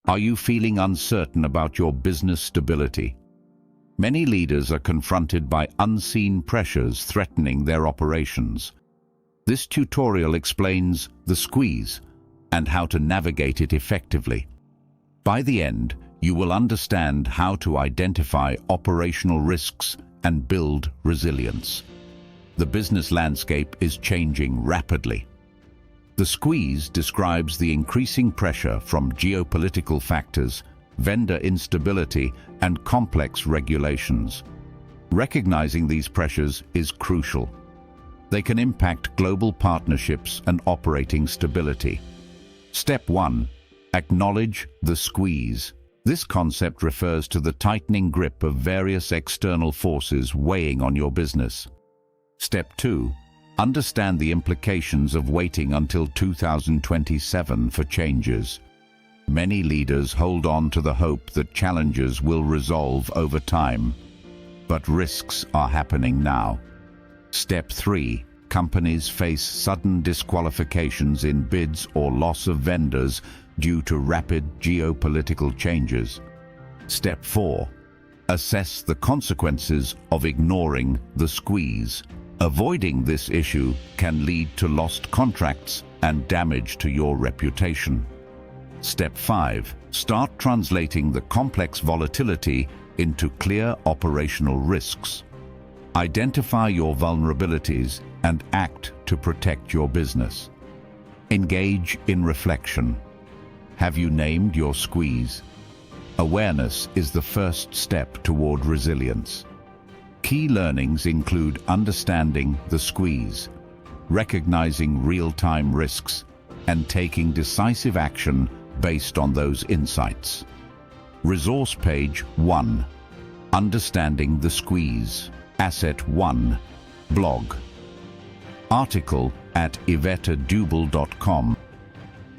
Are you feeling uncertain about your business stability? Many leaders are confronted by unseen pressures threatening their operations. This tutorial explains the squeeze and how to navigate it effectively. By the end, you will understand how to identify operational risks and build resilience. The business landscape is changing rapidly. The squeeze describes the increasing pressure from geopolitical factors, vendor instability, and complex regulations. Recognizing these pressures is crucial. They can impact global partnerships and operating stability. Step 1. Acknowledge the squeeze. This concept refers to the tightening grip of various external forces weighing on your business. Step 2. Understand the implications of waiting until 2027 for changes. Many leaders hold on to the hope that challenges will resolve over time, but risks are happening now. Step 3. Companies face sudden disqualifications in bids or loss of vendors due to rapid geopolitical changes. Step 4. Assess the consequences of ignoring the squeeze. Avoiding this issue can lead to lost contracts and damage to your reputation. Step 5. Start translating the complex volatility into clear operational risks. Identify your vulnerabilities and act to protect your business. Engage in reflection. Have you named your squeeze? Awareness is the first step toward resilience. Key learnings include understanding the squeeze, recognizing real-time risks, and taking decisive action based on those insights. Resource page 1. Understanding the squeeze. Asset 1. Blog. Article at ivetadubel.com.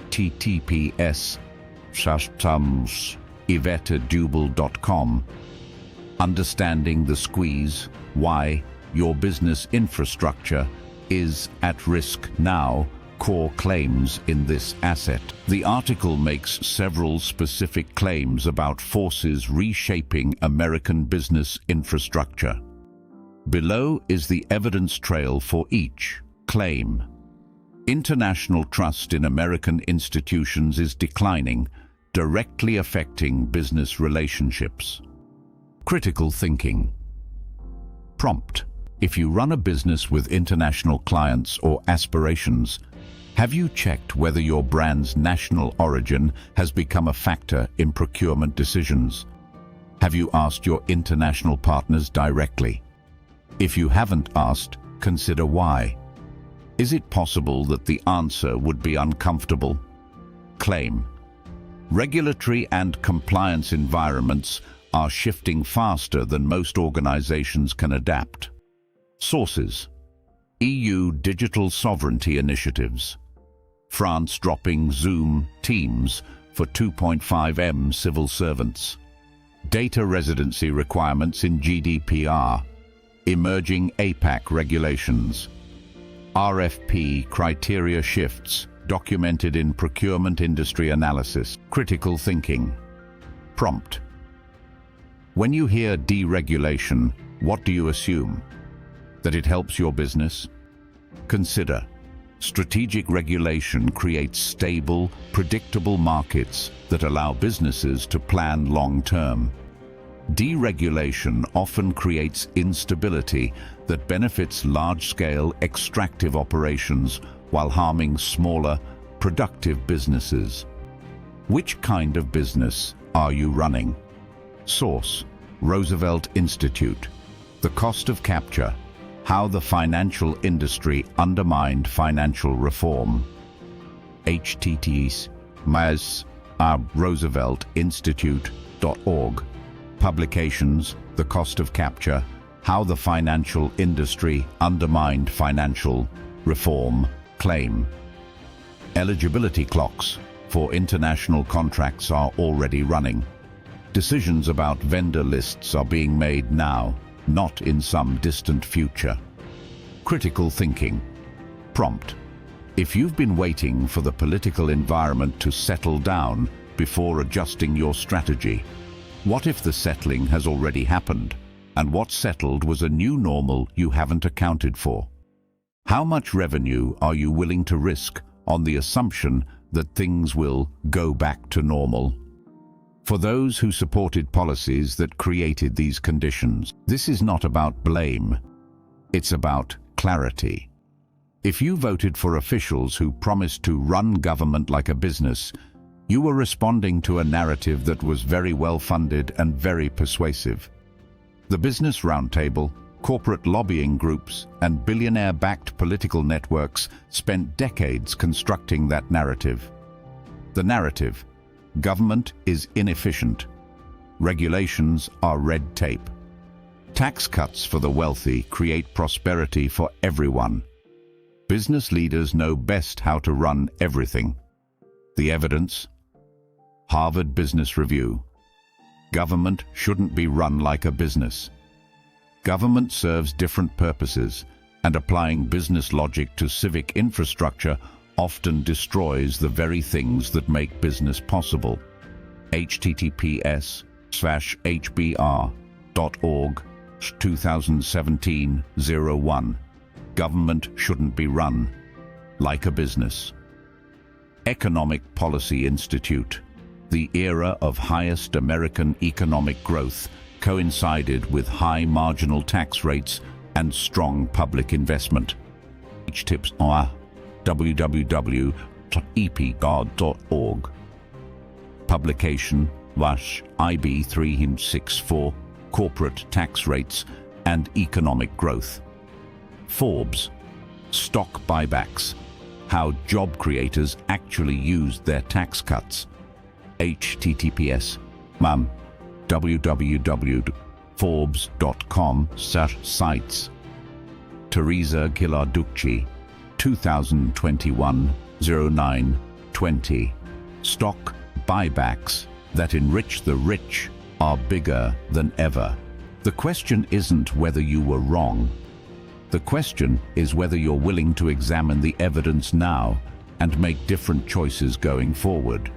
https://ivetadubel.com. Understanding the squeeze, why your business infrastructure is at risk now, core claims in this asset. The article makes several specific claims about forces reshaping American business infrastructure. Below is the evidence trail for each claim. International trust in American institutions is declining, directly affecting business relationships. Critical thinking. Prompt. If you run a business with international clients or aspirations, have you checked whether your brand's national origin has become a factor in procurement decisions? Have you asked your international partners directly? If you haven't asked, consider why. Is it possible that the answer would be uncomfortable? Claim. Regulatory and compliance environments are shifting faster than most organizations can adapt. Sources: EU digital sovereignty initiatives. France dropping Zoom, Teams for 2.5M civil servants. Data residency requirements in GDPR. Emerging APAC regulations. RFP criteria shifts documented in procurement industry analysis. Critical thinking. Prompt. When you hear deregulation, what do you assume? That it helps your business? Consider. Strategic regulation creates stable, predictable markets that allow businesses to plan long-term. Deregulation often creates instability that benefits large-scale extractive operations while harming smaller, productive businesses. Which kind of business are you running? Source: Roosevelt Institute. The cost of capture: how the financial industry undermined financial reform. https://rooseveltinstitute.org. Publications: The Cost of Capture, How the Financial Industry Undermined Financial Reform. Claim. Eligibility clocks for international contracts are already running. Decisions about vendor lists are being made now, not in some distant future. Critical thinking. Prompt. If you've been waiting for the political environment to settle down, before adjusting your strategy? What if the settling has already happened, and what settled was a new normal you haven't accounted for? How much revenue are you willing to risk on the assumption that things will go back to normal? For those who supported policies that created these conditions, this is not about blame. It's about clarity. If you voted for officials who promised to run government like a business, you were responding to a narrative that was very well funded and very persuasive. The Business Roundtable, corporate lobbying groups, and billionaire-backed political networks spent decades constructing that narrative. The narrative: government is inefficient. Regulations are red tape. Tax cuts for the wealthy create prosperity for everyone. Business leaders know best how to run everything. The evidence? Harvard Business Review. Government shouldn't be run like a business. Government serves different purposes, and applying business logic to civic infrastructure often destroys the very things that make business possible. https://hbr.org/2017-01. Government shouldn't be run like a business. Economic Policy Institute. The era of highest American economic growth coincided with high marginal tax rates and strong public investment. Tips are www.epgod.org. Publication IB 364, Corporate Tax Rates and Economic Growth. Forbes, Stock Buybacks, How Job Creators Actually Used Their Tax Cuts. https www.forbes.com/sites. Teresa Ghilarducci, 2021-09-20. Stock buybacks that enrich the rich are bigger than ever. The question isn't whether you were wrong. The question is whether you're willing to examine the evidence now and make different choices going forward.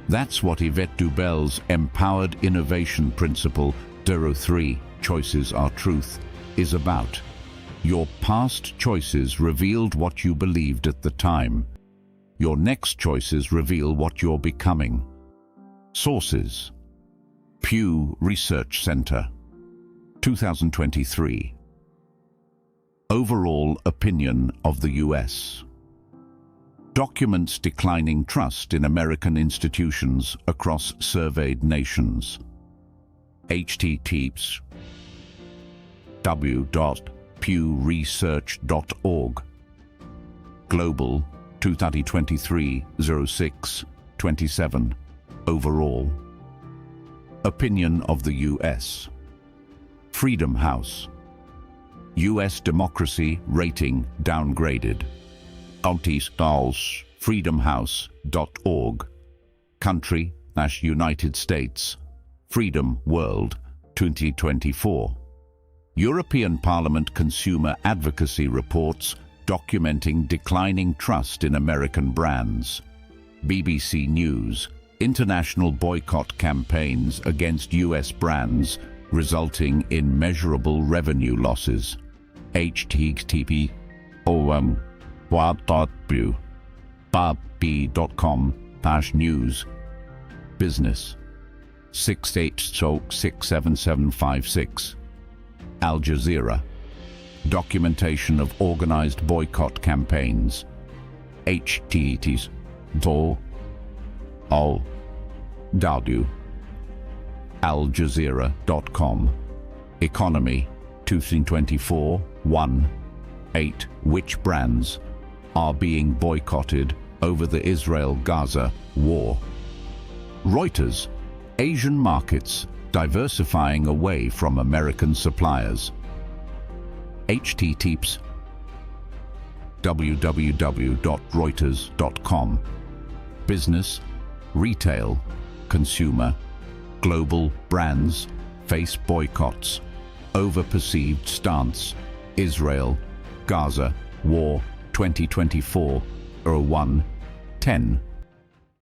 That's what Yvette Dubel's Empowered Innovation Principle, DERO3, Choices Are Truth, is about. Your past choices revealed what you believed at the time. Your next choices reveal what you're becoming. Sources: Pew Research Center, 2023. Overall opinion of the U.S. Documents declining trust in American institutions across surveyed nations. https www.pewresearch.org. Global 2023-06-27. Overall opinion of the U.S. Freedom House. U.S. democracy rating downgraded. freedomhouse.org. Country / United States. Freedom World 2024. European Parliament Consumer Advocacy Reports documenting declining trust in American brands. BBC News. International boycott campaigns against U.S. brands resulting in measurable revenue losses. http://www.bb.com/news. Business 68-67756. Al Jazeera. Documentation of organized boycott campaigns. https://al-jazeera.com. aljazeera.com. Economy 2024-1-8. Which brands are being boycotted over the Israel-Gaza war? Reuters. Asian markets diversifying away from American suppliers. https www.reuters.com. Business, retail, consumer, global brands face boycotts over perceived stance. Israel, Gaza, war 2024-01-10.